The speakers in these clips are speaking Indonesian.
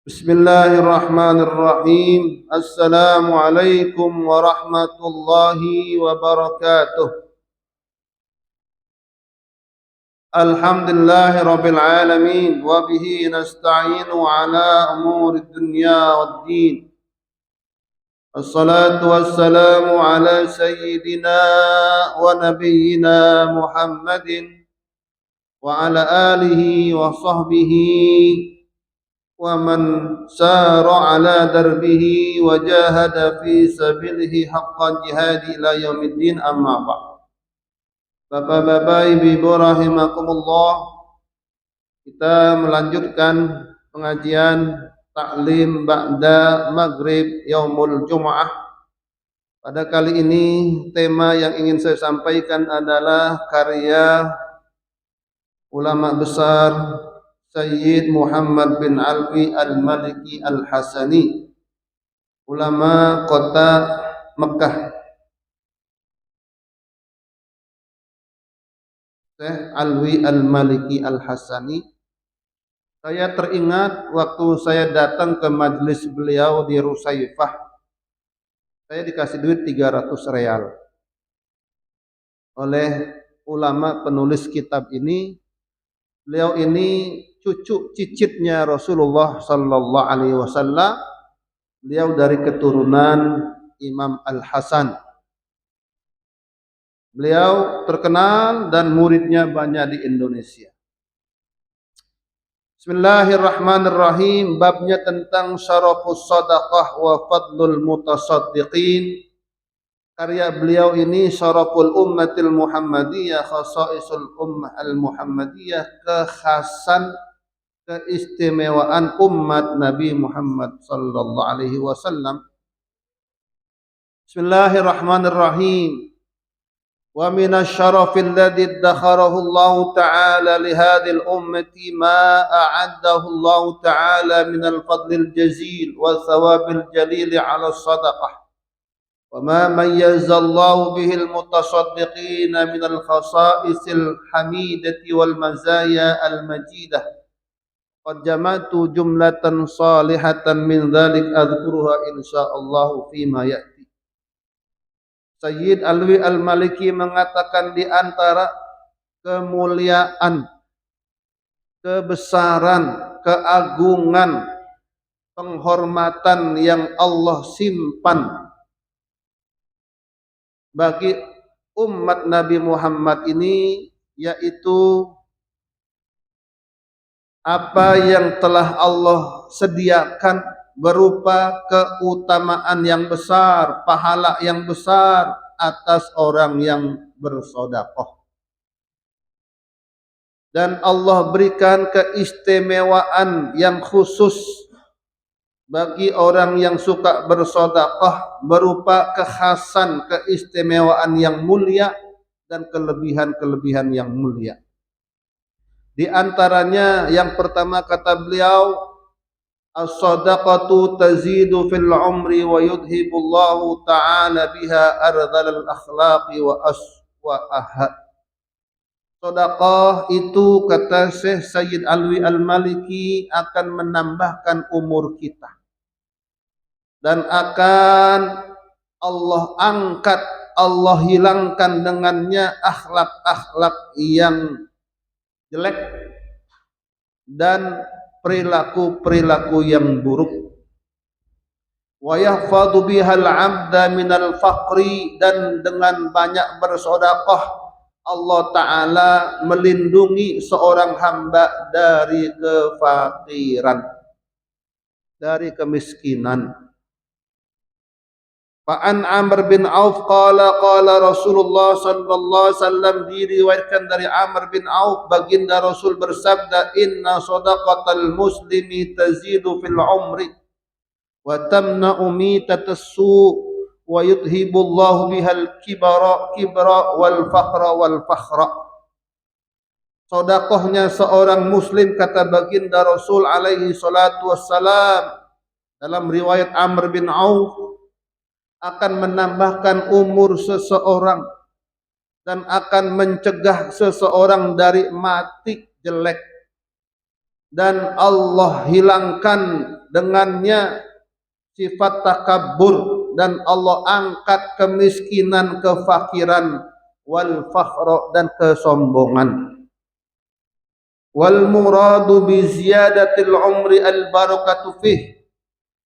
Bismillahirrahmanirrahim. Assalamualaikum warahmatullahi wabarakatuh. Alhamdulillahi rabbil alamin wa bihi nasta'inu ala umuri dunya waddin. Assalatu wassalamu ala sayyidina wa nabiyyina Muhammadin wa ala alihi wa sahbihi wa man sara ala darbihi wa jahada fi sabilihi haqqa jihadi ila yaumiddin, amma ba'd. Bapak-bapak, ibu-ibu rahimakumullah, kita melanjutkan pengajian taklim ba'da maghrib yaumul jum'ah. Pada kali ini tema yang ingin saya sampaikan adalah karya ulama besar Sayyid Muhammad bin Alwi Al-Maliki Al-Hasani, ulama kota Mekah. Syekh Alwi Al-Maliki Al-Hasani. Saya teringat waktu saya datang ke majelis beliau di Rusaifah, saya dikasih duit 300 real oleh ulama penulis kitab ini. Beliau ini cucu cicitnya Rasulullah sallallahu alaihi wasallam. Beliau dari keturunan Imam Al-Hasan. Beliau terkenal dan muridnya banyak di Indonesia. Bismillahirrahmanirrahim. Babnya tentang syarafus sadaqah wa fadlul mutasaddiqin. Karya beliau ini syaraful ummatil Muhammadiyah, khasaisul ummah al-Muhammadiyah, kekhasan keistimewaan umat Nabi Muhammad sallallahu alaihi wasallam. Bismillahirrahmanirrahim. Wa minasy syarafil ladzi dakharahu Allah ta'ala li hadhil ummati ma a'addahu Allah ta'ala minal fadlil jazil wa thawabil jalil 'ala sadaqah. وما ميز الله به المتصدقين من الخصائص الحميدة والمزايا المجيدة. قد جمعت جملة صالحة من ذلك أذكرها إن شاء الله فيما يأتي. Sayyid Alwi Al-Maliki mengatakan di antara kemuliaan, kebesaran, keagungan, penghormatan yang Allah simpan bagi umat Nabi Muhammad ini, yaitu apa yang telah Allah sediakan berupa keutamaan yang besar, pahala yang besar atas orang yang bersedekah. Dan Allah berikan keistimewaan yang khusus bagi orang yang suka bersedekah berupa kekhasan, keistimewaan yang mulia dan kelebihan-kelebihan yang mulia. Di antaranya yang pertama kata beliau, as-sadaqatu tazidu fil umri wa yudhibullahu ta'ala biha ardhal akhlaqi wa aswa'aha. Sedekah itu, kata Syekh Sayyid Alwi Al-Maliki, akan menambahkan umur kita dan akan Allah angkat, Allah hilangkan dengannya akhlak-akhlak yang jelek dan perilaku-perilaku yang buruk. Wa yahfadhu bihal 'abda minal faqri, dan dengan banyak bersedekah Allah Ta'ala melindungi seorang hamba dari kefakiran, dari kemiskinan. Fa'an Amr bin Auf qala qala Rasulullah sallallahu alaihi wasallam, diriwayatkan dari Amr bin Auf, baginda Rasul bersabda, inna sadaqatal muslimi tazidu fil umri wa tamna'u mitatas su' wa yudhibullahu bihal kibra wal faqra wal fakhra. Sedekahnya seorang muslim, kata baginda Rasul alaihi salatu wassalam dalam riwayat Amr bin Auf, akan menambahkan umur seseorang dan akan mencegah seseorang dari mati jelek, dan Allah hilangkan dengannya sifat takabbur, dan Allah angkat kemiskinan, kefakiran, wal fakhra, dan kesombongan. Wal muradu bi ziyadatil umri al barakatu fih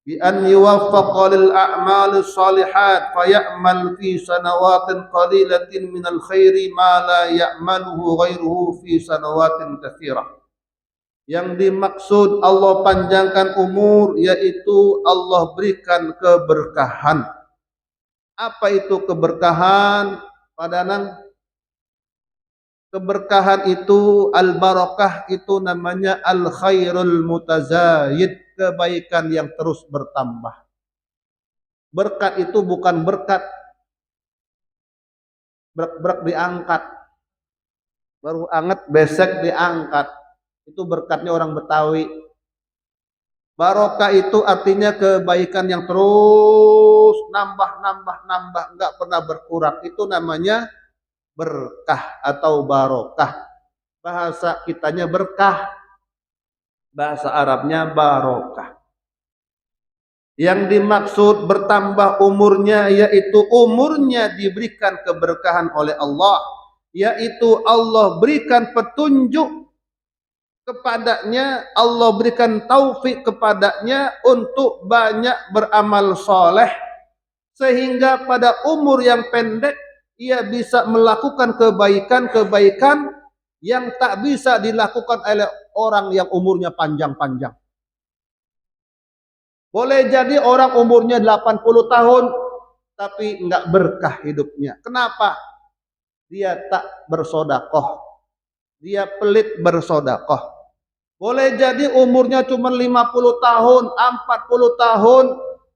bi an yuwaffaqa lil a'mali shalihat fa ya'mal fi sanawatin qalilatin minal khairi ma la ya'maluhu ghairuhu fi sanawatin katsirah. Yang dimaksud Allah panjangkan umur, yaitu Allah berikan keberkahan. Apa itu keberkahan? Padanang, keberkahan itu, al-barakah itu namanya al-khairul mutazayid, kebaikan yang terus bertambah. Berkat itu bukan berkat berak diangkat, baru anget besek diangkat. Itu berkatnya orang Betawi. Barokah itu artinya kebaikan yang terus nambah, enggak pernah berkurang. Itu namanya berkah atau barokah. Bahasa kitanya berkah, bahasa Arabnya barokah. Yang dimaksud bertambah umurnya, yaitu umurnya diberikan keberkahan oleh Allah, yaitu Allah berikan petunjuk kepadanya, Allah berikan taufik kepadanya untuk banyak beramal soleh, sehingga pada umur yang pendek ia bisa melakukan kebaikan-kebaikan yang tak bisa dilakukan oleh orang yang umurnya panjang-panjang. Boleh jadi orang umurnya 80 tahun tapi enggak berkah hidupnya. Kenapa? Dia tak bersodakoh, dia pelit bersodakoh. Boleh jadi umurnya cuma 50 tahun, 40 tahun,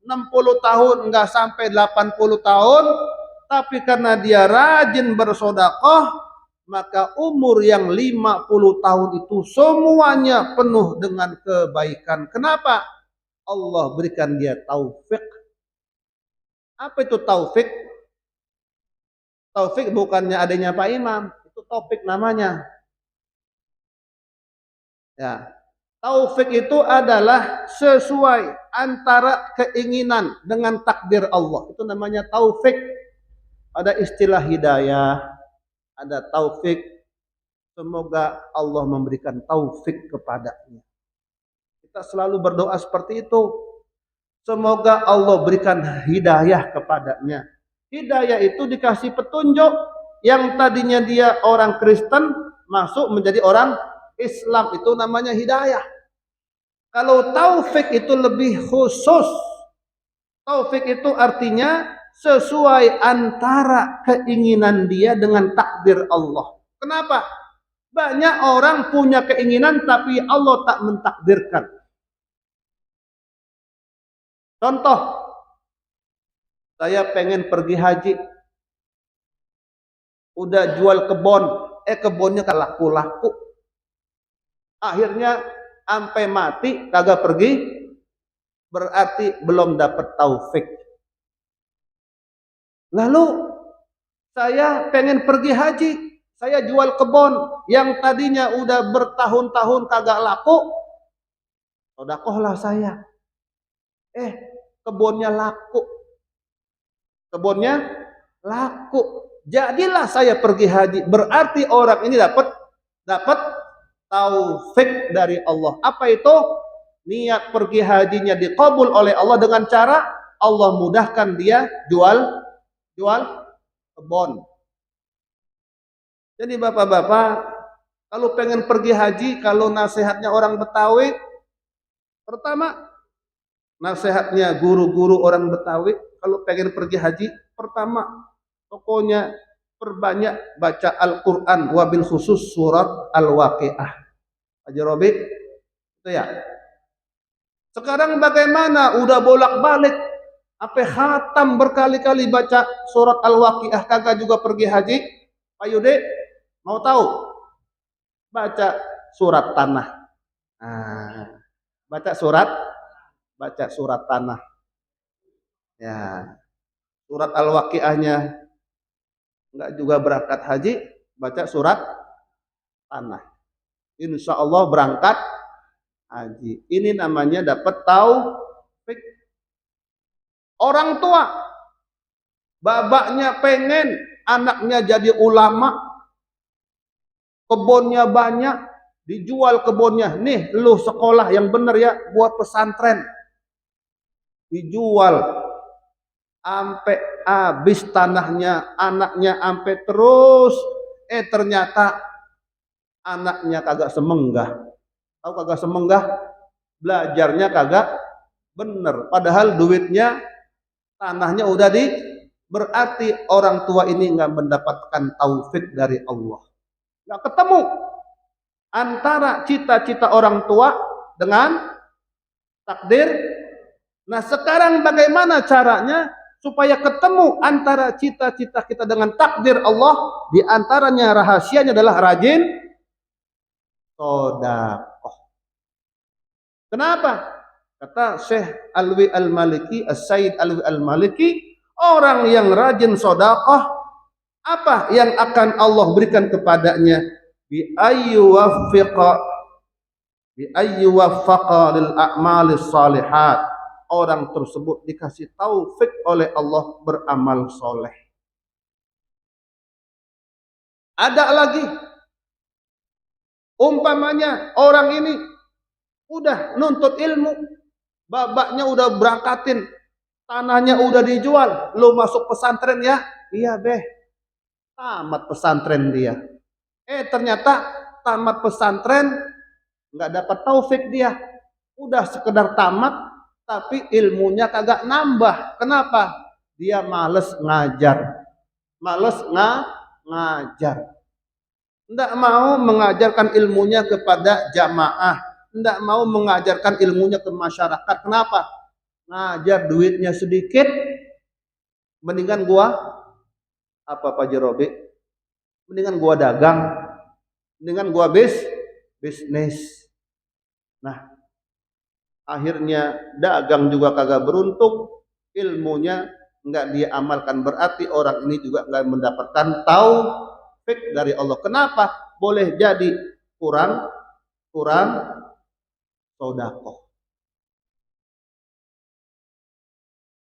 60 tahun, enggak sampai 80 tahun, tapi karena dia rajin bersodakoh, maka umur yang 50 tahun itu semuanya penuh dengan kebaikan. Kenapa? Allah berikan dia taufik. Apa itu taufik? Taufik bukannya adanya Pak Imam, itu taufik namanya. Ya, taufik itu adalah sesuai antara keinginan dengan takdir Allah. Itu namanya taufik. Ada istilah hidayah, ada taufik. Semoga Allah memberikan taufik kepadanya. Kita selalu berdoa seperti itu. Semoga Allah berikan hidayah kepadanya. Hidayah itu dikasih petunjuk. Yang tadinya dia orang Kristen masuk menjadi orang Islam, itu namanya hidayah. Kalau taufik itu lebih khusus. Taufik itu artinya sesuai antara keinginan dia dengan takdir Allah. Kenapa? Banyak orang punya keinginan tapi Allah tak mentakdirkan. Contoh, saya pengen pergi haji. Udah jual kebun, kebunnya kan laku-laku. Akhirnya sampai mati kagak pergi, berarti belum dapat taufik. Lalu saya pengen pergi haji, saya jual kebun yang tadinya udah bertahun-tahun kagak laku, sedekahlah saya. Kebunnya laku. Kebunnya laku. Jadilah saya pergi haji. Berarti orang ini dapat taufik dari Allah. Apa itu? Niat pergi hajinya dikabul oleh Allah dengan cara Allah mudahkan dia jual kebun. Jadi bapak-bapak, kalau pengen pergi haji, kalau nasihatnya orang Betawi, pertama, nasihatnya guru-guru orang Betawi, kalau pengen pergi haji, pertama, pokoknya perbanyak baca Al-Quran, wabil khusus surat Al-Waqiah. Haji Robi, itu ya. Sekarang bagaimana? Udah bolak-balik, sampai khatam berkali-kali baca surat Al-Waqiah, kagak juga pergi haji. Pak Yude, mau tahu? Baca surat tanah. Baca surat tanah. Ya, surat Al-Waqiahnya enggak juga berangkat haji, baca surat tanah. Insya Allah berangkat haji. Ini namanya dapat taufik. Orang tua, babaknya pengen anaknya jadi ulama, kebunnya banyak, dijual kebunnya. Nih, lu sekolah yang bener ya, buat pesantren. Dijual sampai habis tanahnya, anaknya sampai terus. Ternyata anaknya kagak semenggah. Tahu kagak semenggah? Belajarnya kagak bener. Padahal duitnya, tanahnya udah berarti orang tua ini nggak mendapatkan taufik dari Allah. Nggak ketemu antara cita-cita orang tua dengan takdir. Nah, sekarang bagaimana caranya supaya ketemu antara cita-cita kita dengan takdir Allah? Di antaranya rahasianya adalah rajin sedekah. Kenapa? Kata Syekh Alwi Al-Maliki, As-Sayyid Alwi Al-Maliki, orang yang rajin sedekah, apa yang akan Allah berikan kepadanya? Bi ayyuwaffaqa lil a'malis salihat. Orang tersebut dikasih taufik oleh Allah beramal soleh. Ada lagi, umpamanya orang ini udah nuntut ilmu, babaknya udah berangkatin, tanahnya udah dijual, lu masuk pesantren ya? Iya beh, tamat pesantren dia. Ternyata tamat pesantren nggak dapat taufik dia, udah sekedar tamat tapi ilmunya kagak nambah. Kenapa? Dia males ngajar. Males ngajar. Nggak mau mengajarkan ilmunya kepada jamaah. Nggak mau mengajarkan ilmunya ke masyarakat. Kenapa? Ngajar duitnya sedikit. Mendingan gua apa Pak Jerobi? Mendingan gua dagang. Mendingan gua bisnis. Nah, akhirnya dagang juga kagak beruntung, ilmunya nggak dia amalkan, berarti orang ini juga nggak mendapatkan taufik dari Allah. Kenapa? Boleh jadi kurang sedekah.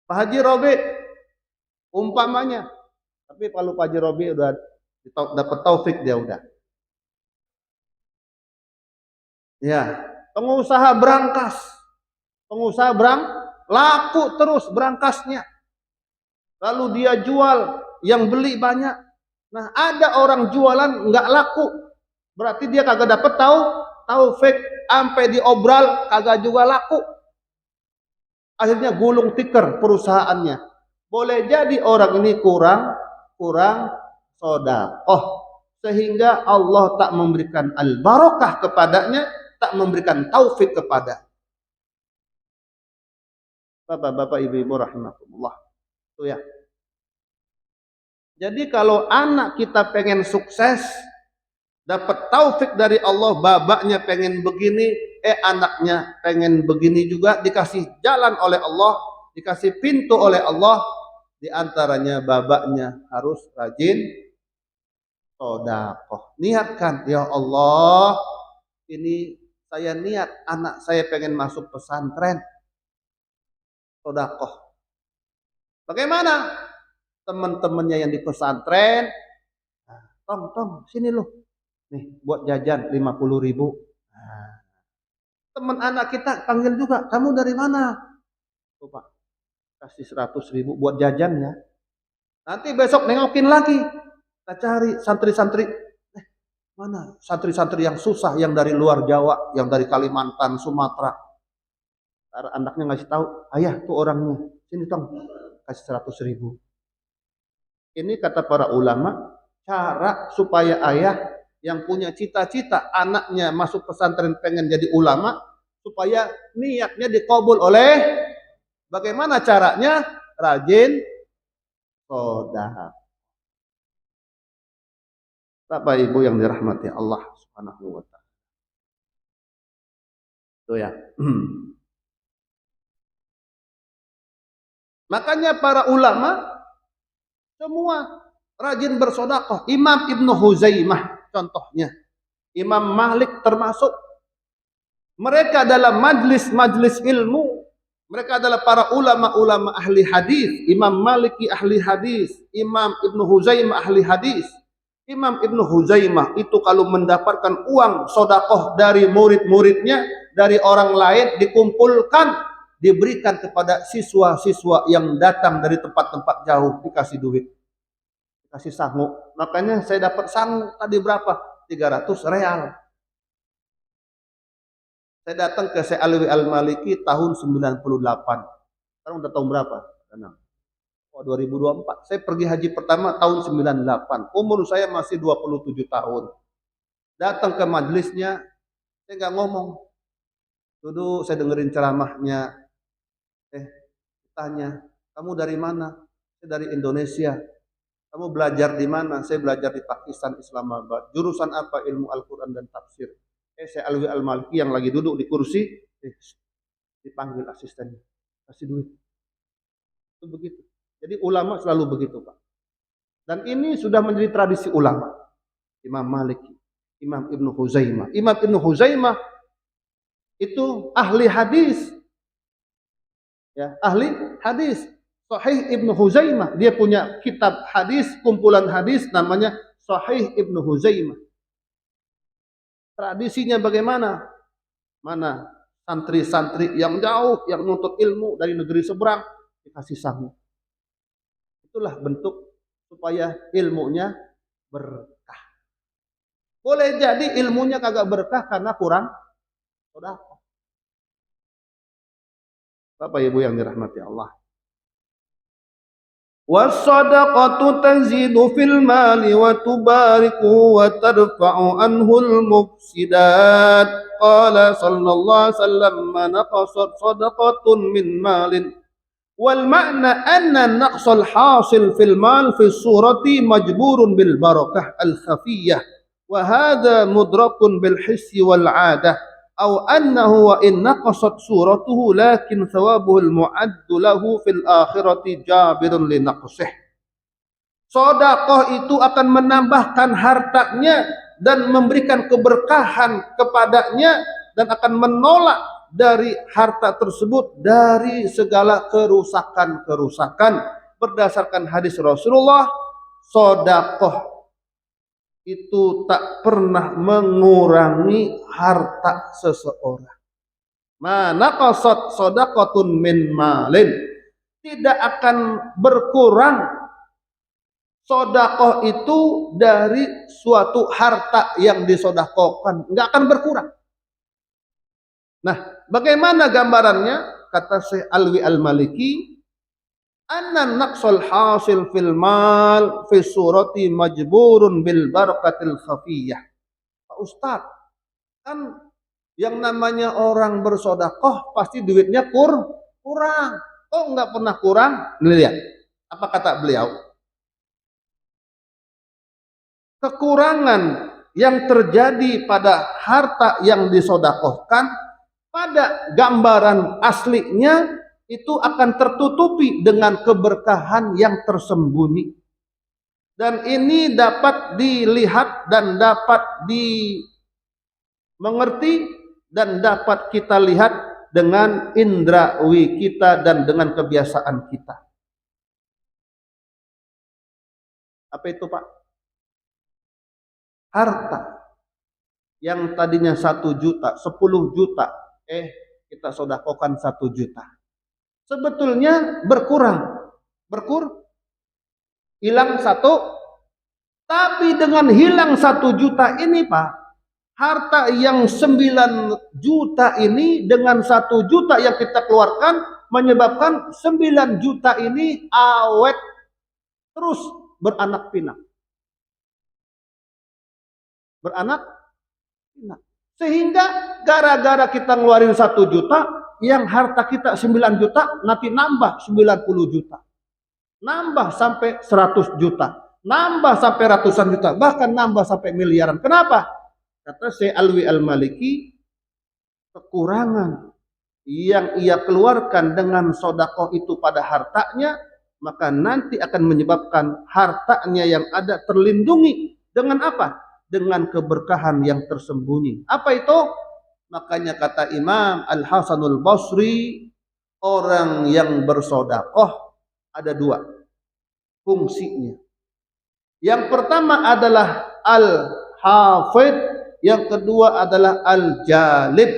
Pak Haji Robi umpamanya, tapi kalau Pak Haji Robi udah dapat taufik dia udah. Ya, pengusaha berangkas. Pengusaha laku terus berangkasnya. Lalu dia jual, yang beli banyak. Nah, ada orang jualan nggak laku, berarti dia kagak dapet taufik, sampai diobral kagak juga laku. Akhirnya gulung tikar perusahaannya. Boleh jadi orang ini kurang sedekah, sehingga Allah tak memberikan al-barakah kepadanya, tak memberikan taufik kepada. Bapak-bapak, ibu-ibu rahimakumullah. Itu ya. Jadi kalau anak kita pengen sukses, dapat taufik dari Allah, babaknya pengen begini, anaknya pengen begini juga, dikasih jalan oleh Allah, dikasih pintu oleh Allah. Di antaranya babaknya harus rajin sedekah. Niatkan, ya Allah, ini saya niat anak saya pengen masuk pesantren. Sedekah. Bagaimana? Teman-temannya yang di pesantren, tong, sini loh. Nih, buat jajan 50.000. Nah, teman anak kita panggil juga, kamu dari mana? Tuh Pak, kasih 100.000 buat jajan ya. Nanti besok nengokin lagi. Kita cari santri-santri. Mana santri-santri yang susah, yang dari luar Jawa, yang dari Kalimantan, Sumatera. Anaknya ngasih tahu, ayah tuh orangnya, sini tong, kasih 100.000. Ini kata para ulama, cara supaya ayah yang punya cita-cita anaknya masuk pesantren pengen jadi ulama, supaya niatnya dikabul oleh, bagaimana caranya? Rajin sedekah. Bapak Ibu yang dirahmati Allah Subhanahu wa taala. Itu ya. Makanya para ulama semua rajin bersedekah. Imam Ibnu Huzaimah contohnya. Imam Malik termasuk. Mereka adalah majlis-majlis ilmu. Mereka adalah para ulama-ulama ahli hadis. Imam Maliki ahli hadis, Imam Ibnu Huzaimah ahli hadis. Imam Ibnu Huzaimah itu kalau mendapatkan uang sodakoh dari murid-muridnya, dari orang lain, dikumpulkan, diberikan kepada siswa-siswa yang datang dari tempat-tempat jauh, dikasih duit, dikasih sangu. Makanya saya dapat sangu tadi berapa? 300 real. Saya datang ke Syekh Alwi Al-Maliki tahun 98. Sekarang udah tahun berapa? 2024. Saya pergi haji pertama tahun 98. Umur saya masih 27 tahun. Datang ke majelisnya, saya nggak ngomong. Duduk, saya dengerin ceramahnya. Tanya, kamu dari mana? Saya dari Indonesia. Kamu belajar di mana? Saya belajar di Pakistan, Islamabad. Jurusan apa? Ilmu Al-Quran dan Tafsir. Saya Alwi Al-Maliki yang lagi duduk di kursi, dipanggil asistennya, kasih duit. Itu begitu. Jadi ulama selalu begitu, Pak. Dan ini sudah menjadi tradisi ulama. Imam Maliki, Imam Ibnu Huzaimah. Imam Ibnu Huzaimah itu ahli hadis. Ya, ahli hadis. Sahih Ibnu Huzaimah. Dia punya kitab hadis, kumpulan hadis namanya Sahih Ibnu Huzaimah. Tradisinya bagaimana? Mana santri-santri yang jauh, yang menuntut ilmu dari negeri seberang, dikasih sangu. Itulah bentuk supaya ilmunya berkah. Boleh jadi ilmunya kagak berkah karena kurang sedekah. Bapak Ibu yang dirahmati Allah. Was-sadaqatu tazidu fil mali wa tubariku wa tadfa'u anhu al-mufsidat. Qala sallallahu alaihi wasallam ma naqasat sadaqatun min malin. Wal ma'na anna naqsal hasil fil mal fi surati majburun bil barakah al-khafiyyah. Wa hadha mudrakun bil hissi wal 'adah. أو أنه وإن نقصت صورته لكن ثوابه المعد له في الآخرة جابر لنقصه. Sedekah itu akan menambahkan hartanya dan memberikan keberkahan kepadanya dan akan menolak dari harta tersebut dari segala kerusakan-kerusakan. Berdasarkan hadis Rasulullah, sedekah itu tak pernah mengurangi harta seseorang. Mana qasat sadaqatun min malin, tidak akan berkurang sedekah itu dari suatu harta yang disedekahkan, enggak akan berkurang. Nah, bagaimana gambarannya? Kata Syekh Alwi Al-Maliki, anna naqsal hasil fil mal fi surati majburun bil barakatil khafiyah. Pak Ustaz, kan yang namanya orang bersedekah pasti duitnya kurang. Oh, enggak pernah kurang. Nih lihat, apa kata beliau? Kekurangan yang terjadi pada harta yang disedekahkan pada gambaran aslinya itu akan tertutupi dengan keberkahan yang tersembunyi. Dan ini dapat dilihat dan dapat dimengerti dan dapat kita lihat dengan indrawi kita dan dengan kebiasaan kita. Apa itu, Pak? Harta yang tadinya 1 juta, 10 juta, kita sedekahkan 1 juta. Sebetulnya berkurang, hilang 1, tapi dengan hilang 1 juta ini, Pak, harta yang 9 juta ini dengan 1 juta yang kita keluarkan menyebabkan 9 juta ini awet terus beranak pinak. Sehingga gara-gara kita ngeluarin 1 juta, yang harta kita 9 juta nanti nambah 90 juta, nambah sampai 100 juta, nambah sampai ratusan juta, bahkan nambah sampai miliaran. Kenapa? Kata Syekh Alwi Al-Maliki, kekurangan yang ia keluarkan dengan sedekah itu pada hartanya, maka nanti akan menyebabkan hartanya yang ada terlindungi dengan apa? Dengan keberkahan yang tersembunyi. Apa itu? Makanya kata Imam Al-Hasanul Basri, orang yang bersodakoh ada dua fungsinya. Yang pertama adalah al-hafidh, yang kedua adalah al-jalib.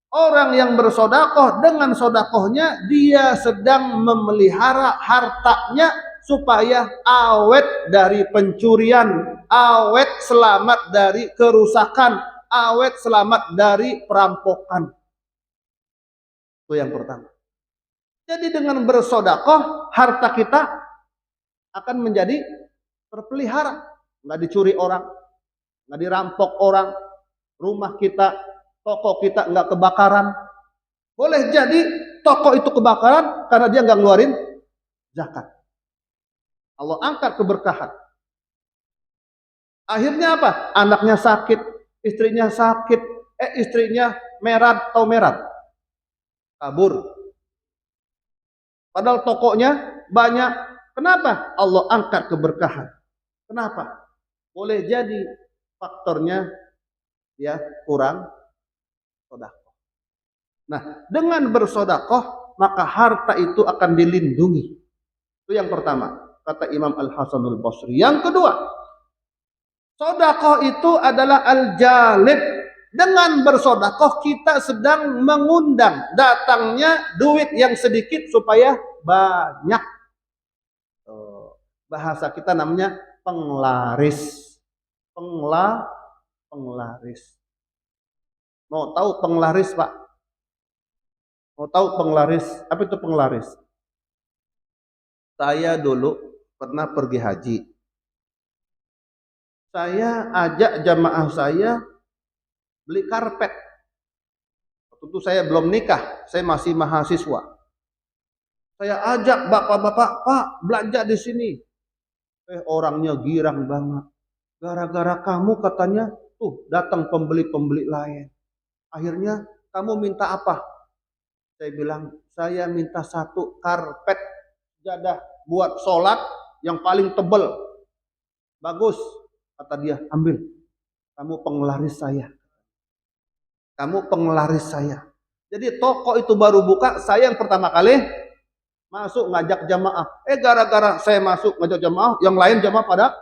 Orang yang bersodakoh, dengan sodakohnya dia sedang memelihara hartanya supaya awet dari pencurian, awet selamat dari kerusakan, awet selamat dari perampokan. Itu yang pertama. Jadi dengan bersodakoh, harta kita akan menjadi terpelihara, nggak dicuri orang, nggak dirampok orang, rumah kita, toko kita nggak kebakaran. Boleh jadi toko itu kebakaran karena dia nggak ngeluarin zakat. Allah angkat keberkahan. Akhirnya apa? Anaknya sakit, istrinya sakit, istrinya merat atau merat, kabur. Padahal tokonya banyak. Kenapa? Allah angkat keberkahan. Kenapa? Boleh jadi faktornya ya kurang sodakoh. Nah, dengan bersodakoh maka harta itu akan dilindungi. Itu yang pertama, kata Imam Al-Hasanul Basri. Yang kedua, sodakoh itu adalah al-jalib. Dengan bersodakoh kita sedang mengundang datangnya duit yang sedikit supaya banyak. Bahasa kita namanya penglaris. Penglaris. Mau tahu penglaris, Pak? Mau tahu penglaris? Apa itu penglaris? Saya dulu pernah pergi haji. Saya ajak jamaah saya beli karpet. Waktu itu saya belum nikah, saya masih mahasiswa. Saya ajak bapak-bapak, Pak, belanja di sini. Orangnya girang banget. Gara-gara kamu katanya, tuh datang pembeli-pembeli lain. Akhirnya kamu minta apa? Saya bilang, saya minta satu karpet jadah buat sholat yang paling tebal. Bagus. Kata dia, ambil. Kamu penglaris saya. Kamu penglaris saya. Jadi toko itu baru buka, saya yang pertama kali masuk ngajak jamaah. Gara-gara saya masuk ngajak jamaah, yang lain jamaah pada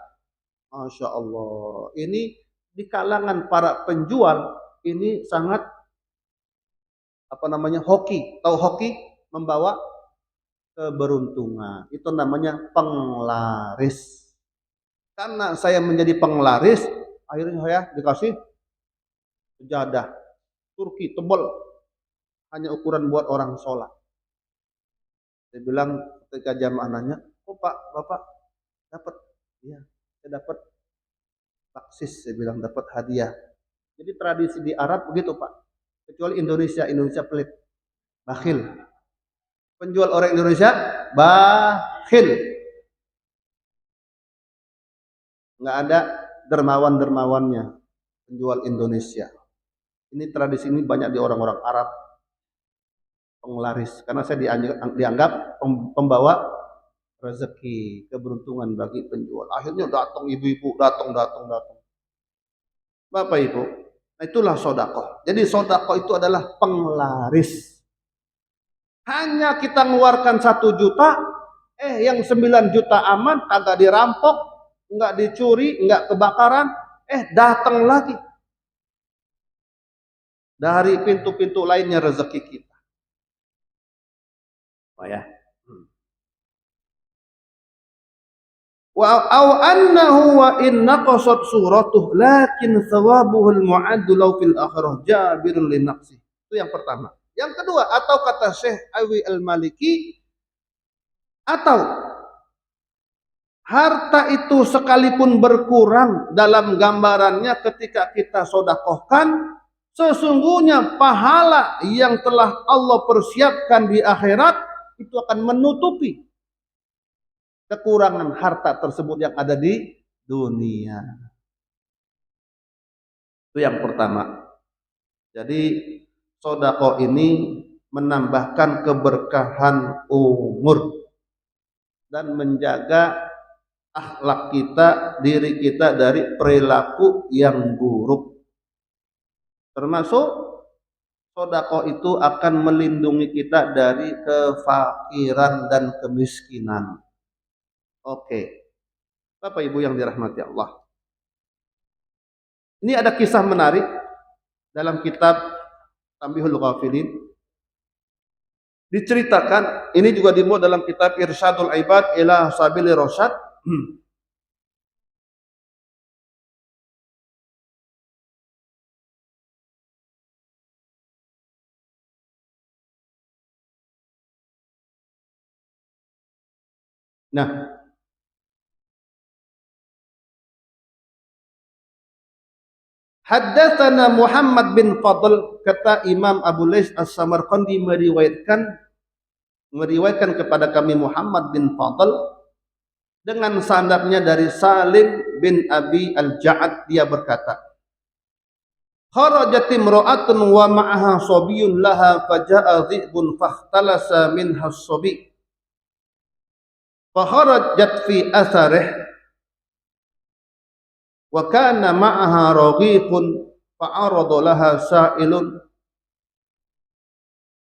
Masya Allah. Ini di kalangan para penjual ini sangat hoki. Tahu hoki? Membawa keberuntungan. Itu namanya penglaris. Karena saya menjadi penglaris, akhirnya saya dikasih sejadah Turki tebal, hanya ukuran buat orang sholat. Saya bilang ketika jamaah nanya, oh Pak, Bapak dapat? Iya, saya dapat baksis, saya bilang dapat hadiah. Jadi tradisi di Arab begitu Pak, kecuali Indonesia pelit, bakhil. Penjual orang Indonesia bakhil. Nggak ada dermawan-dermawannya penjual Indonesia. Ini tradisi ini banyak di orang-orang Arab, penglaris. Karena saya dianggap pembawa rezeki, keberuntungan bagi penjual. Akhirnya datang ibu-ibu, datang. Bapak Ibu, nah itulah sodakoh. Jadi sodakoh itu adalah penglaris. Hanya kita mengeluarkan 1 juta, yang 9 juta aman, kagak dirampok, nggak dicuri, nggak kebakaran, datang lagi dari pintu-pintu lainnya rezeki kita. Oh ya. Wa au annahu wa in naqasat suratuh lakin thawabuhu al-mu'addu law fil akhirah jabirun li naqsi. Itu yang pertama. Yang kedua, atau kata Syekh Awi Al-Maliki, atau harta itu sekalipun berkurang dalam gambarannya ketika kita sodakohkan, sesungguhnya pahala yang telah Allah persiapkan di akhirat itu akan menutupi kekurangan harta tersebut yang ada di dunia. Itu yang pertama. Jadi sedekah ini menambahkan keberkahan umur dan menjaga akhlak kita, diri kita dari perilaku yang buruk. Termasuk Sedekah itu akan melindungi kita dari kefakiran dan kemiskinan. Oke. Bapak Ibu yang dirahmati Allah. Ini ada kisah menarik dalam kitab Tambihul Ghafilin. Diceritakan, ini juga dimuat dalam kitab Irsyadul Ibad ila Sabili Rasyad. Nah, Haddatsana Muhammad bin Fadl, kata Imam Abu Lais As-Samarqandi meriwayatkan kepada kami Muhammad bin Fadl dengan sanadnya dari Salim bin Abi Al-Ja'ad, dia berkata, kharajat imra'atun wa ma'aha sabiyyun laha faja'a dhi'bun fakhtalasa minha as-sabi fa kharajat fi atharih wa kana ma'aha raghifun fa'arada laha sa'ilun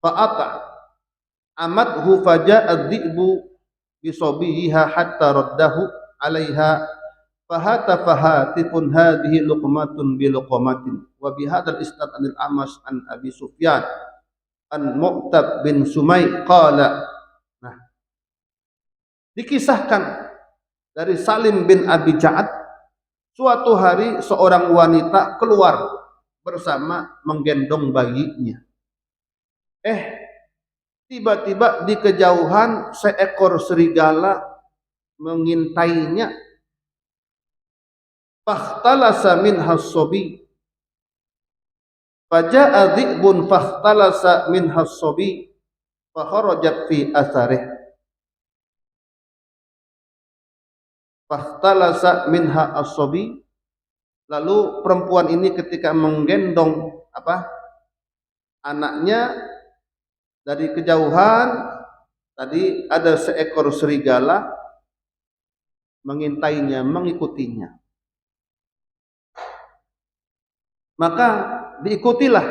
fa'ata amadhu faja'a dhi'bu bisabiha hatta raddahu 'alaiha fahatafa hatifun hadhihi luqmatun bi luqmatin wa bihadzal isnad anil Amash an Abi Sufyan an Mu'tab bin Sumay qala. Nah, dikisahkan dari Salim bin Abi Ja'ad, suatu hari seorang wanita keluar bersama menggendong bayinya. Tiba-tiba di kejauhan seekor serigala mengintainya. Fakhtalasa minha as-sabi. Faja'a dhi'bun fakhtalasa minha as-sabi fa kharajat fi atharih. Fakhtalasa minha as-sabi. Lalu perempuan ini ketika menggendong anaknya, dari kejauhan tadi ada seekor serigala mengintainya, mengikutinya. Maka diikutilah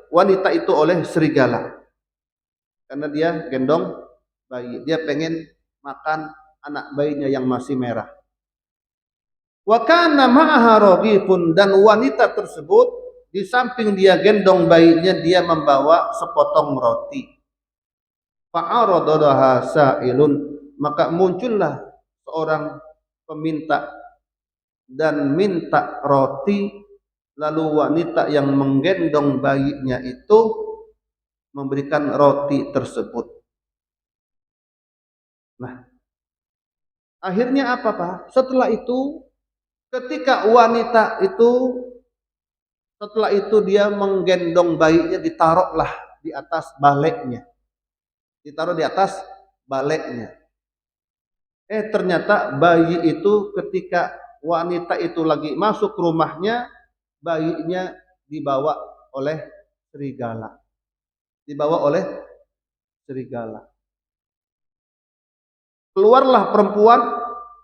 wanita itu oleh serigala, karena dia gendong bayi, dia pengen makan anak bayinya yang masih merah. Wa kana ma'aha raghifun, dan wanita tersebut di samping dia gendong bayinya, dia membawa sepotong roti. Fa'aradha sa'ilun, maka muncullah seorang peminta dan minta roti. Lalu wanita yang menggendong bayinya itu memberikan roti tersebut. Nah, akhirnya apa Pak? Setelah itu, ketika wanita itu dia menggendong bayinya, ditaruh di atas baleknya. Ternyata bayi itu ketika wanita itu lagi masuk rumahnya, bayinya dibawa oleh serigala. Keluarlah perempuan,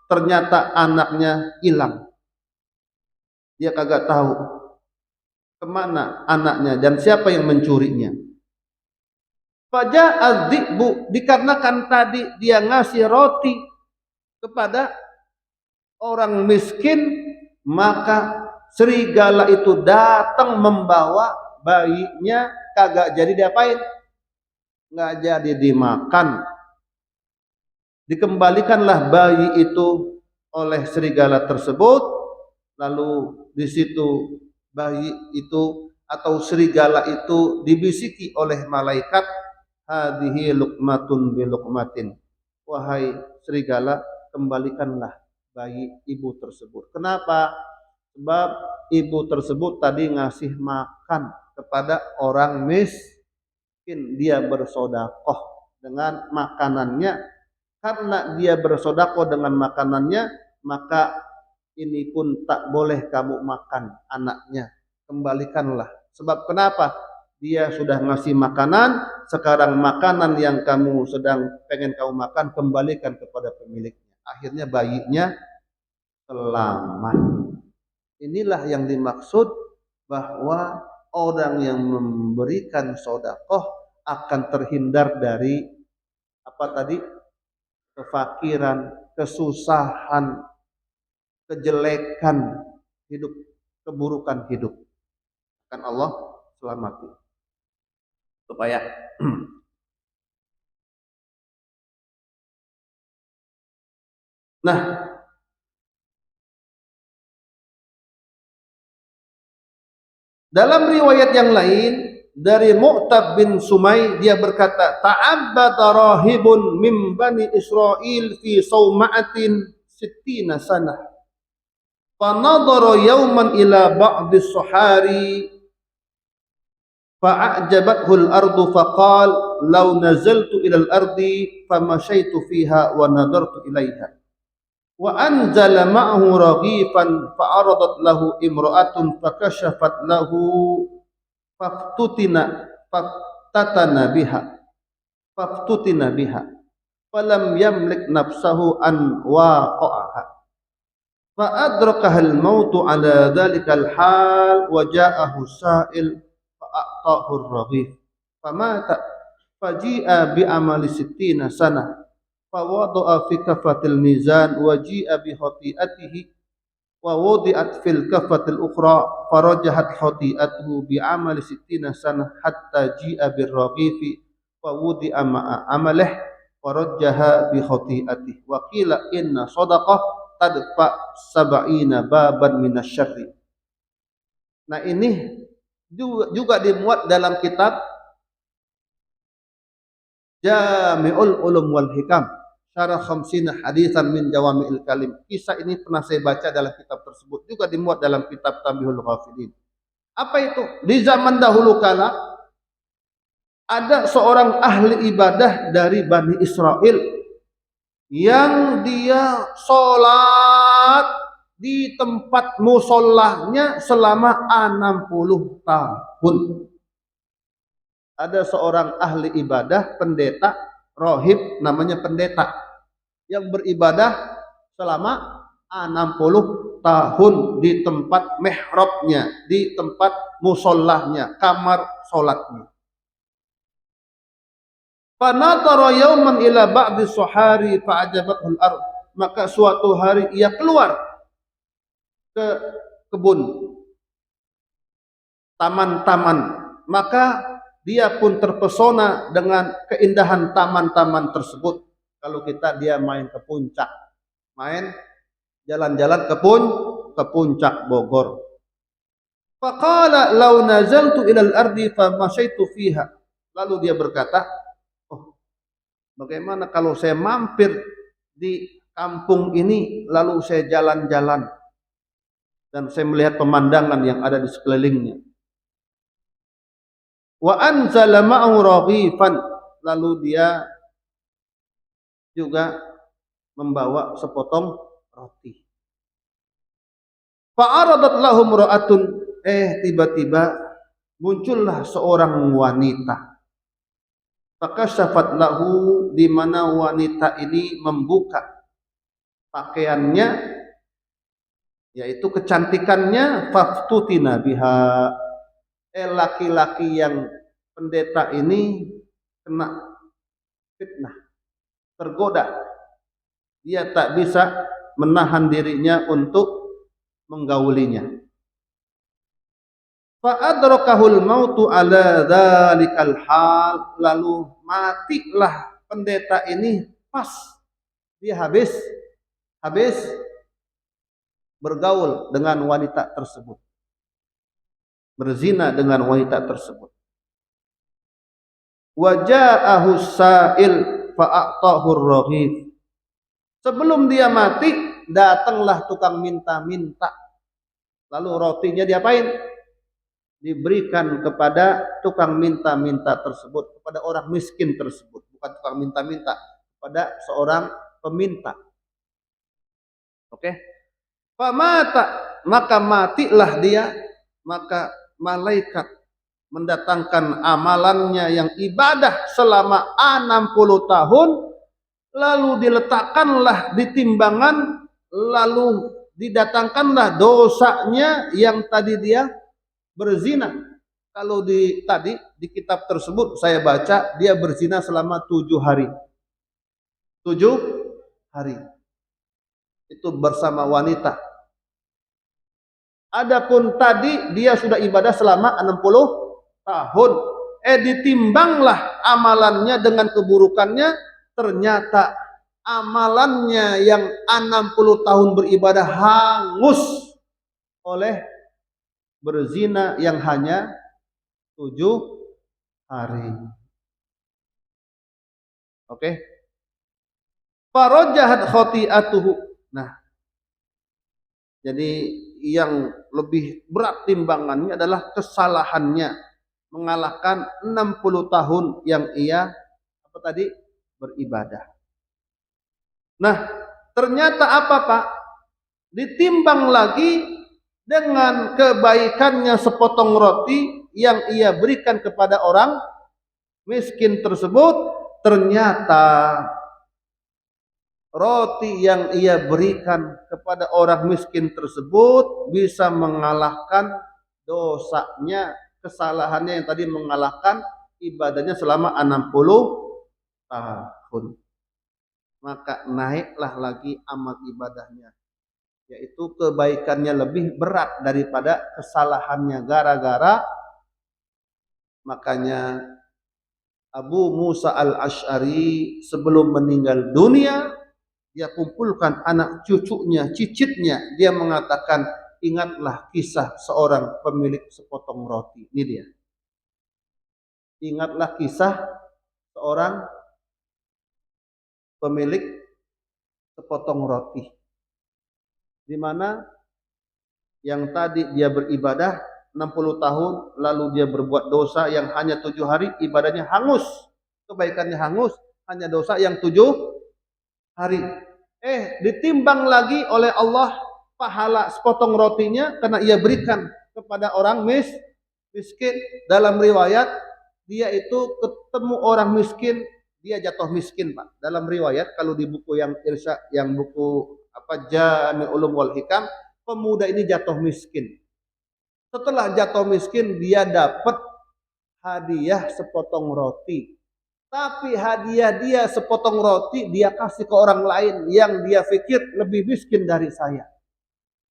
ternyata anaknya hilang. Dia kagak tahu kemana anaknya dan siapa yang mencurinya. Faja'a dhi'bu, dikarenakan tadi dia ngasih roti kepada orang miskin, maka serigala itu datang membawa bayinya, kagak jadi diapain? Nggak jadi dimakan. Dikembalikanlah bayi itu oleh serigala tersebut. Lalu di situ bayi itu atau serigala itu dibisiki oleh malaikat, hadhihi luqmatun bi luqmatin, wahai serigala, kembalikanlah bayi ibu tersebut. Kenapa? Sebab ibu tersebut tadi ngasih makan kepada orang miskin, dia bersedekah dengan makanannya. Karena dia bersedekah dengan makanannya, maka ini pun tak boleh kamu makan anaknya, kembalikanlah. Sebab kenapa? Dia sudah ngasih makanan, sekarang makanan yang kamu pengen kamu makan, kembalikan kepada pemiliknya. Akhirnya bayinya selamat. Inilah yang dimaksud bahwa orang yang memberikan sedekah akan terhindar dari apa tadi? Kefakiran, kesusahan, kejelekan hidup, keburukan hidup. Akan Allah selamati. Supaya nah, dalam riwayat yang lain dari Mu'tab bin Sumay dia berkata, ta'abbada rahibun min bani Israil fi sawma'atin sittina sanah. Fa nadhara yawman ila ba'di as-suhari fa'ajabathu al-ardu faqal law nazaltu ila al-ardi famashaitu fiha wa nadartu ilaiha. Wa anzala ma'ahu raghifan fa'aradat lahu imra'atun fakashafat lahu faftutina biha falam yamlik nafsahu an waqa'aha fa adrakaha al-mautu ala dhalika al-hal wa ja'ahu sa'il fa a'tahu ar-raghif famata faji'a bi amali sittina sanah fa wada'a fi kafatil mizan wa ji'a bi khati'atihi wa wudi'at fil kafatil ukhra farajahat khati'atuhu bi amali sittina sanah hatta ji'a bir raghifi wa wudi'a ma'a amalih farajjaha bi khati'atihi wa qila inna sadaqah tadfa sab'ina baban minasyarri. Nah, ini juga dimuat dalam kitab Jami'ul Ulum wal Hikam Syarah Khamsina Hadisan min Jawami'il Kalim. Kisah ini pernah saya baca dalam kitab tersebut, juga dimuat dalam kitab Tanbihul Ghafilin. Apa itu? Di zaman dahulu kala ada seorang ahli ibadah dari Bani Israel yang dia sholat di tempat musallahnya selama 60 tahun. Ada seorang ahli ibadah, pendeta, rohib, namanya pendeta, yang beribadah selama 60 tahun di tempat mihrabnya, di tempat musallahnya, kamar sholatnya. Fanatara yauman ila ba'di suhari fa'ajabathul ard. Maka suatu hari ia keluar ke kebun, taman-taman. Maka dia pun terpesona dengan keindahan taman-taman tersebut. Kalau dia main ke puncak, main jalan-jalan ke puncak Bogor. Faqala law nazaltu ilal ardi famashaitu fiha. Lalu dia berkata, oh, bagaimana kalau saya mampir di kampung ini lalu saya jalan-jalan dan saya melihat pemandangan yang ada di sekelilingnya. Wa anzala ma'ahu raghifan. Lalu dia juga membawa sepotong roti. Fa'aradat lahum ra'atun. Tiba-tiba muncullah seorang wanita. Fakashafat lahu, di mana wanita ini membuka pakaiannya, yaitu kecantikannya. Faftutina biha. Laki-laki yang pendeta ini kena fitnah, tergoda. Dia tak bisa menahan dirinya untuk menggaulinya. Fa adrakahul mautu ala dzalikal hal. Lalu matilah pendeta ini pas dia habis bergaul dengan wanita tersebut, berzina dengan wanita tersebut. Waja'ahu sa'il fa'a'tahu ar-raghif. Sebelum dia mati, datanglah tukang minta-minta. Lalu rotinya diapain? Diberikan kepada tukang minta-minta tersebut, kepada orang miskin tersebut. Bukan tukang minta-minta, kepada seorang peminta. Oke? Famata, maka matilah dia. Maka malaikat mendatangkan amalannya yang ibadah selama 60 tahun, lalu diletakkanlah di timbangan, lalu didatangkanlah dosanya yang tadi dia berzina. Kalau tadi di kitab tersebut saya baca dia berzina selama 7 hari. 7 hari. Itu bersama wanita. Adapun tadi dia sudah ibadah selama 60 tahun. Ditimbanglah amalannya dengan keburukannya, ternyata amalannya yang 60 tahun beribadah hangus oleh berzina yang hanya 7 hari. Oke. Farajahat khati'atuhu. Nah, jadi yang lebih berat timbangannya adalah kesalahannya mengalahkan 60 tahun yang ia apa tadi beribadah. Nah, ternyata apa Pak? Ditimbang lagi dengan kebaikannya sepotong roti yang ia berikan kepada orang miskin tersebut, ternyata roti yang ia berikan kepada orang miskin tersebut bisa mengalahkan dosanya, kesalahannya yang tadi mengalahkan ibadahnya selama 60 tahun. Maka naiklah lagi amal ibadahnya, yaitu kebaikannya lebih berat daripada kesalahannya. Gara-gara makanya Abu Musa al-Asy'ari sebelum meninggal dunia, dia kumpulkan anak cucunya, cicitnya. Dia mengatakan, ingatlah kisah seorang pemilik sepotong roti. Ini dia. Ingatlah kisah seorang pemilik sepotong roti. Di mana yang tadi dia beribadah 60 tahun, lalu dia berbuat dosa yang hanya 7 hari, ibadahnya hangus. Kebaikannya hangus, hanya dosa yang 7 hari. Ditimbang lagi oleh Allah pahala sepotong rotinya karena ia berikan kepada orang miskin. Dalam riwayat dia itu ketemu orang miskin, dia jatuh miskin Pak. Dalam riwayat kalau di buku yang Irsya, yang buku apa Jami' Ulum wal Hikam, pemuda ini jatuh miskin. Setelah jatuh miskin dia dapat hadiah sepotong roti. Tapi hadiah dia sepotong roti dia kasih ke orang lain yang dia pikir lebih miskin dari saya.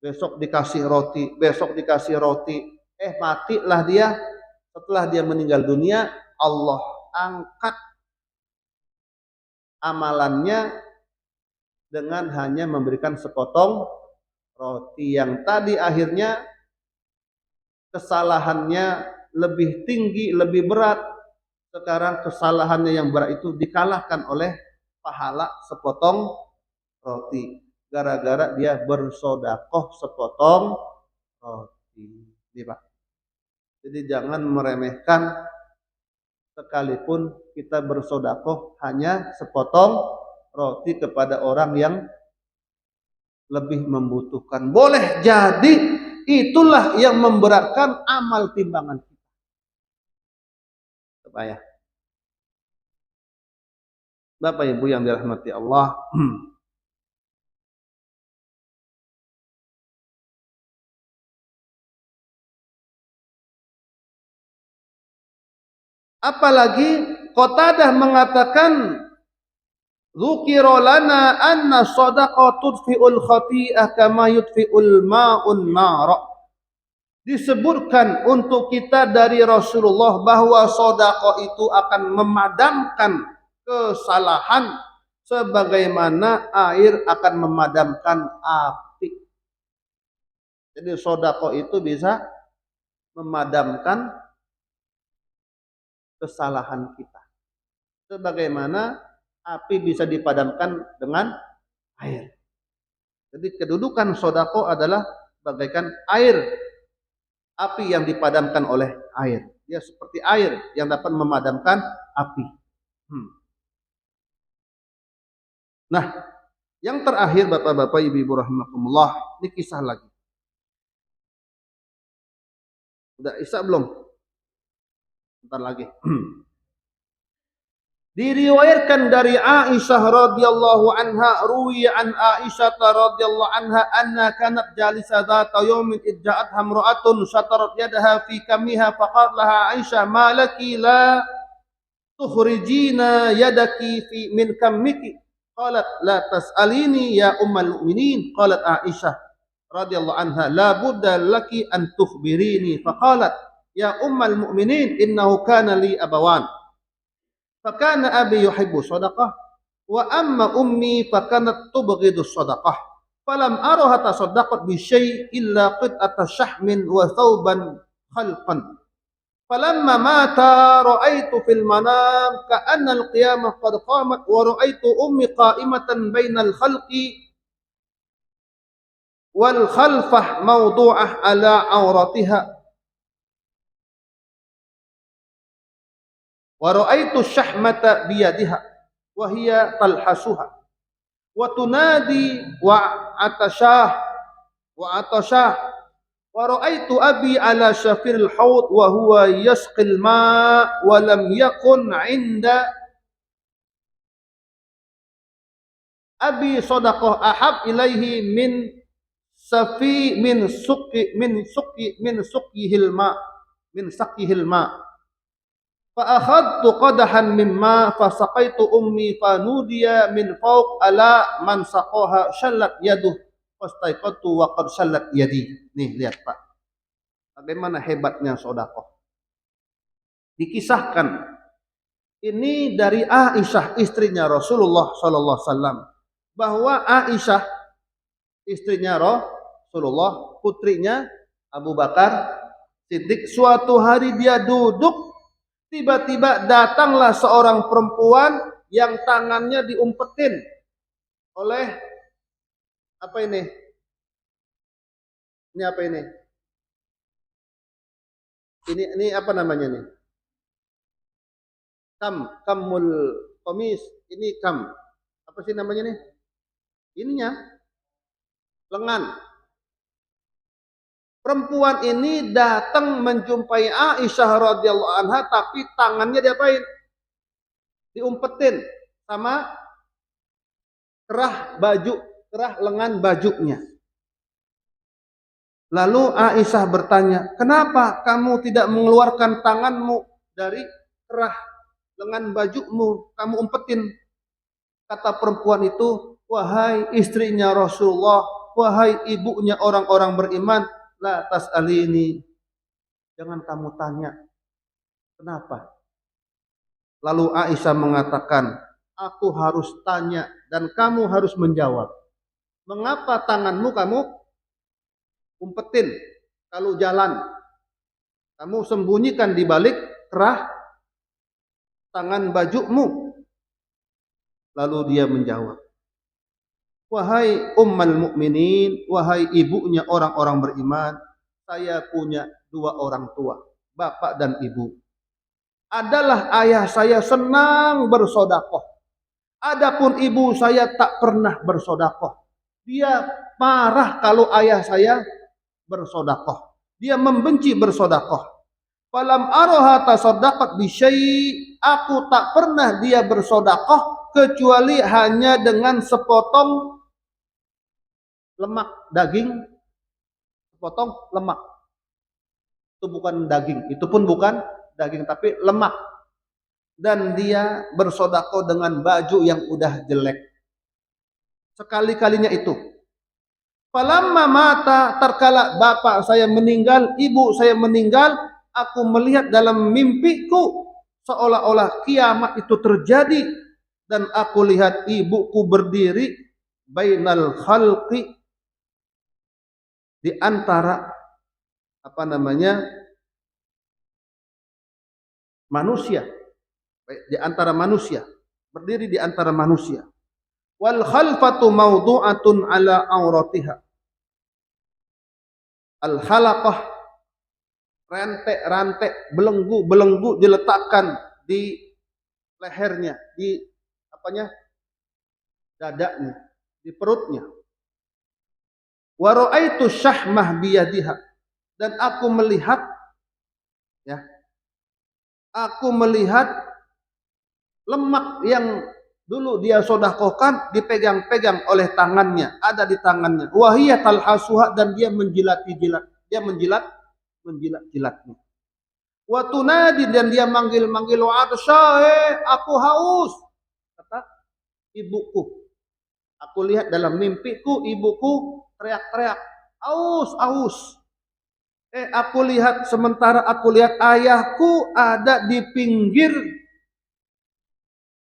Besok dikasih roti, besok dikasih roti. Matilah dia. Setelah dia meninggal dunia, Allah angkat amalannya dengan hanya memberikan sepotong roti yang tadi akhirnya kesalahannya lebih tinggi, lebih berat. Sekarang kesalahannya yang berat itu dikalahkan oleh pahala sepotong roti. Gara-gara dia bersodakoh sepotong roti. Ini Pak. Jadi jangan meremehkan sekalipun kita bersodakoh hanya sepotong roti kepada orang yang lebih membutuhkan. Boleh jadi itulah yang memberatkan amal timbangan kita. Supaya Bapak Ibu yang dirahmati Allah, apalagi Qatadah mengatakan dzukira lana anna shadaqah tudfi'ul khati'ah kama yudfi'ul ma'un nar. Disebutkan untuk kita dari Rasulullah bahwa sedekah itu akan memadamkan kesalahan sebagaimana air akan memadamkan api. Jadi sedekah itu bisa memadamkan kesalahan kita. Sebagaimana api bisa dipadamkan dengan air. Jadi kedudukan sedekah adalah bagaikan air. Api yang dipadamkan oleh air. Dia seperti air yang dapat memadamkan api. Nah, yang terakhir Bapak-bapak, Ibu-ibu rahimakumullah, ini kisah lagi. Udah Isya belum? Bentar lagi. Diriwayatkan dari Aisyah radhiyallahu anha, ruwiya an Aisyah radhiyallahu anha anna kanat jalisa dzata yawmin idja'at hamra'atun shatarat yadaha fi kamiha faqalat laha Aisyah ma laki la tukhrijina yadaki fi min kammiki qalat la tas'alini ya ummal mu'minin qalat Aisyah radhiyallahu anha la budda laki an tukhbirini faqalat ya ummal mu'minin innahu kana li abawan fakana abi yuhibbu sadaqah wa amma ummi fakanat tubghidu sadaqah falam araha tasaddaqat bi syai' illa qit'ata syahmin wa thawban khalqan falamma mata ra'aitu fil manam ka'anna al-qiyamah qad qamat wa ra'aitu ummi qa'imatan bainal khalqi wal khalfah mawdu'ah ala awratiha wa ra'aitu syahmata biyadiha wa hiya talhasuha wa tunadi wa atashah wa ra'aitu abi ala syafiril haud wa huwa yasqil ma wa lam yakun 'inda abi sadaqah ahab ilaihi min suqihil ma fa akhadtu qadahan mimma fa saqaitu ummi fa nudiya min fawq ala man saqaha shallat yaduh fastaiqatu wa qad shallat yadi. Nih lihat Pak, bagaimana hebatnya sedekah. Dikisahkan ini dari Aisyah istrinya Rasulullah sallallahu alaihi wasallam, bahwa Aisyah istrinya Rasulullah, putrinya Abu Bakar Siddiq, suatu hari dia duduk, tiba-tiba datanglah seorang perempuan yang tangannya diumpetin oleh apa ini? Ini apa ini? Ini apa namanya nih? Kamul komis. Ini kam. Apa sih namanya nih? Ininya lengan. Perempuan ini datang menjumpai Aisyah radhiyallahu anha, tapi tangannya diapain? Diumpetin sama kerah lengan bajunya. Lalu Aisyah bertanya, kenapa kamu tidak mengeluarkan tanganmu dari kerah lengan bajumu, kamu umpetin? Kata perempuan itu, wahai istrinya Rasulullah, wahai ibunya orang-orang beriman, la tas'alini, jangan kamu tanya. Kenapa? Lalu Aisyah mengatakan, aku harus tanya dan kamu harus menjawab. Mengapa tanganmu kamu umpetin kalau jalan? Kamu sembunyikan di balik kerah tangan bajumu. Lalu dia menjawab, wahai ummal mukminin, wahai ibunya orang-orang beriman, saya punya dua orang tua, bapak dan ibu. Adalah ayah saya senang bersedekah, adapun ibu saya tak pernah bersedekah. Dia marah kalau ayah saya bersedekah, dia membenci bersedekah. Falam araha tasaddaqat bi syai', aku tak pernah dia bersedekah kecuali hanya dengan sepotong lemak daging, sepotong lemak. Itu bukan daging, itu pun bukan daging, tapi lemak. Dan dia bersedekah dengan baju yang udah jelek. Sekali-kalinya itu. Falamma mata, terkala bapak saya meninggal, ibu saya meninggal, aku melihat dalam mimpiku seolah-olah kiamat itu terjadi. Dan aku lihat ibuku berdiri bainal khalqi, di antara manusia, di antara manusia, berdiri di antara manusia. Wal khalfatu mawdu'atun ala auratiha. Al halaqah, rantai belenggu diletakkan di lehernya, di dadanya, di perutnya. Wa ra'aitu syahmah biyadiha, dan aku melihat Lemak yang dulu dia sodakohkan dipegang-pegang oleh tangannya, ada di tangannya. Wahiyat talhasuha, dan dia menjilat-jilat, dia menjilat-jilatnya. Wa tunadi, dan dia manggil-manggil, wa atsya, aku haus. Kata ibuku. Aku lihat dalam mimpiku ibuku teriak-teriak, aus, aus. Sementara aku lihat ayahku ada di pinggir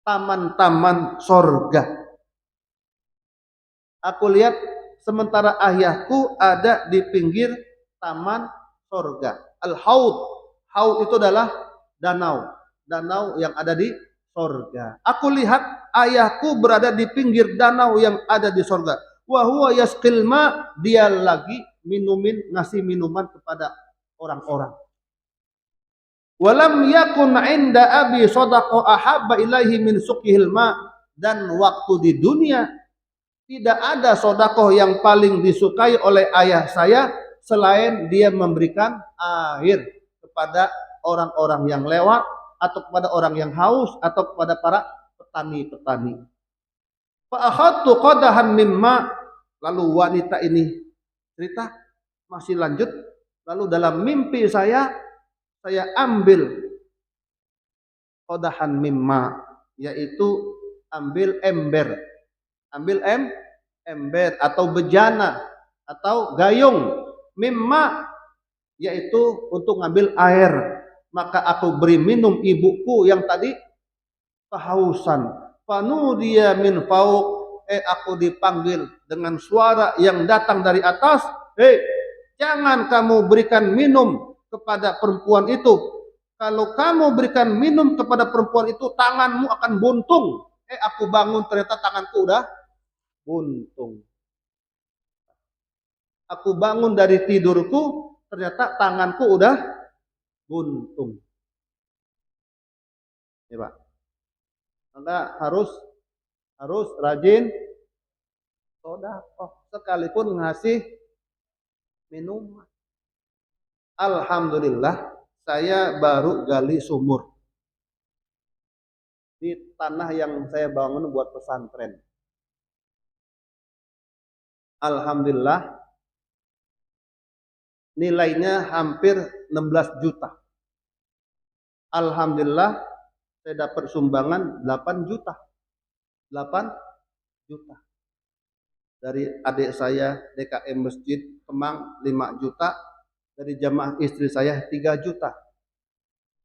taman-taman sorga. Aku lihat sementara ayahku ada di pinggir taman sorga. Al-Haud. Haud itu adalah danau. Danau yang ada di sorga. Aku lihat ayahku berada di pinggir danau yang ada di sorga. Wahuwa yasqil ma, dia lagi ngasih minuman kepada orang-orang. Walam yakun inda abi sadaqah ahabba ilaihi min suqihil ma, dan waktu di dunia tidak ada sodakoh yang paling disukai oleh ayah saya selain dia memberikan air kepada orang-orang yang lewat, atau kepada orang yang haus, atau kepada para petani-petani. Fa akhadtu qadahan mimma, lalu wanita ini cerita masih lanjut, lalu dalam mimpi saya ambil qadahan mimma, yaitu ambil ember. Ember atau bejana atau gayung, mimma yaitu untuk ngambil air. Maka aku beri minum ibuku yang tadi kehausan. Fanudiya min fauq, aku dipanggil dengan suara yang datang dari atas, jangan kamu berikan minum kepada perempuan itu. Kalau kamu berikan minum kepada perempuan itu, tanganmu akan buntung. Aku bangun, ternyata tanganku udah buntung. Aku bangun dari tidurku, ternyata tanganku udah buntung. Ya Pak. Anda harus rajin sedekah sekalipun ngasih minuman. Alhamdulillah, saya baru gali sumur di tanah yang saya bangun buat pesantren. Alhamdulillah, nilainya hampir 16 juta. Alhamdulillah, saya dapat sumbangan 8 juta. 8 juta. Dari adik saya DKM Masjid Kemang 5 juta, dari jamaah istri saya 3 juta.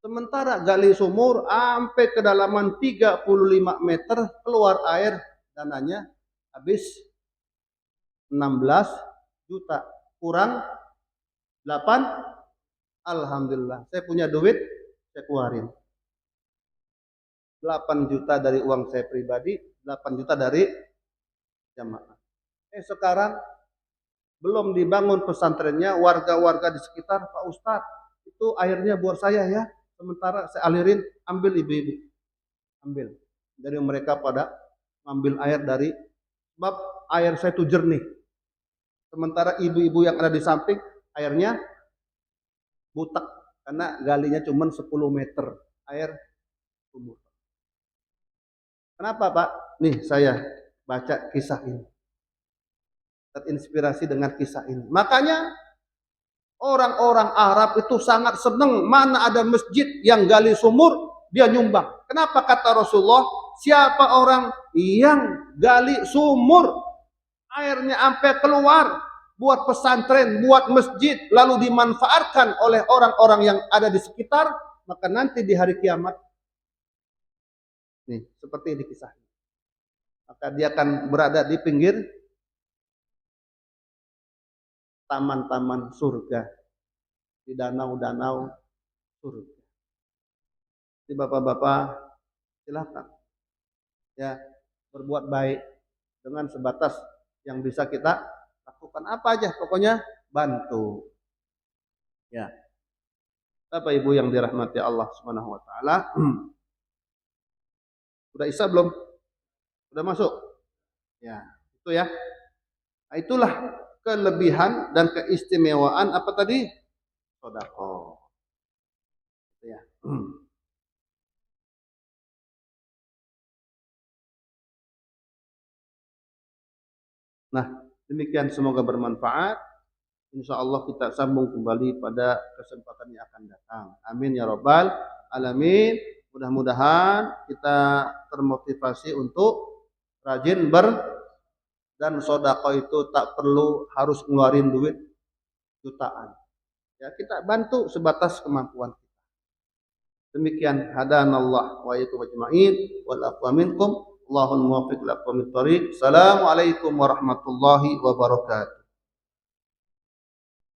Sementara gali sumur sampai kedalaman 35 meter, keluar air, dananya habis 16 juta. Kurang 8, alhamdulillah. Saya punya duit, saya keluarin. 8 juta dari uang saya pribadi, 8 juta dari jamaah. Sekarang belum dibangun pesantrennya, warga-warga di sekitar, Pak Ustadz, itu airnya buat saya ya. Sementara saya alirin, ambil ibu-ibu. Ambil. Dari mereka pada ngambil air dari, sebab air saya itu jernih. Sementara ibu-ibu yang ada di samping, airnya butek. Karena galinya cuma 10 meter air sumur. Kenapa Pak? Nih saya baca kisah ini. Terinspirasi dengan kisah ini. Makanya orang-orang Arab itu sangat senang mana ada masjid yang gali sumur, dia nyumbang. Kenapa kata Rasulullah, siapa orang yang gali sumur, airnya sampai keluar, buat pesantren, buat masjid, lalu dimanfaatkan oleh orang-orang yang ada di sekitar, maka nanti di hari kiamat, nih seperti di kisah ini, maka dia akan berada di pinggir taman-taman surga, di danau-danau surga. Jadi bapak-bapak silakan ya berbuat baik dengan sebatas yang bisa kita lakukan, apa aja pokoknya bantu. Ya. Bapak Ibu yang dirahmati Allah Subhanahu wa taala. Sudah Isya belum? Sudah masuk? Ya, itu ya. Nah, itulah kelebihan dan keistimewaan apa tadi? Sedekah. Ya. Nah, demikian semoga bermanfaat. Insya Allah kita sambung kembali pada kesempatan yang akan datang. Amin ya robbal alamin. Mudah-mudahan kita termotivasi untuk rajin dan sodako itu tak perlu harus ngeluarin duit jutaan. Ya, kita bantu sebatas kemampuan kita. Demikian hadanallah wa iyyakum ajma'in wal afwa minkum. Allahumma muwaffiq li aqwamit thoriq. Assalamualaikum warahmatullahi wabarakatuh.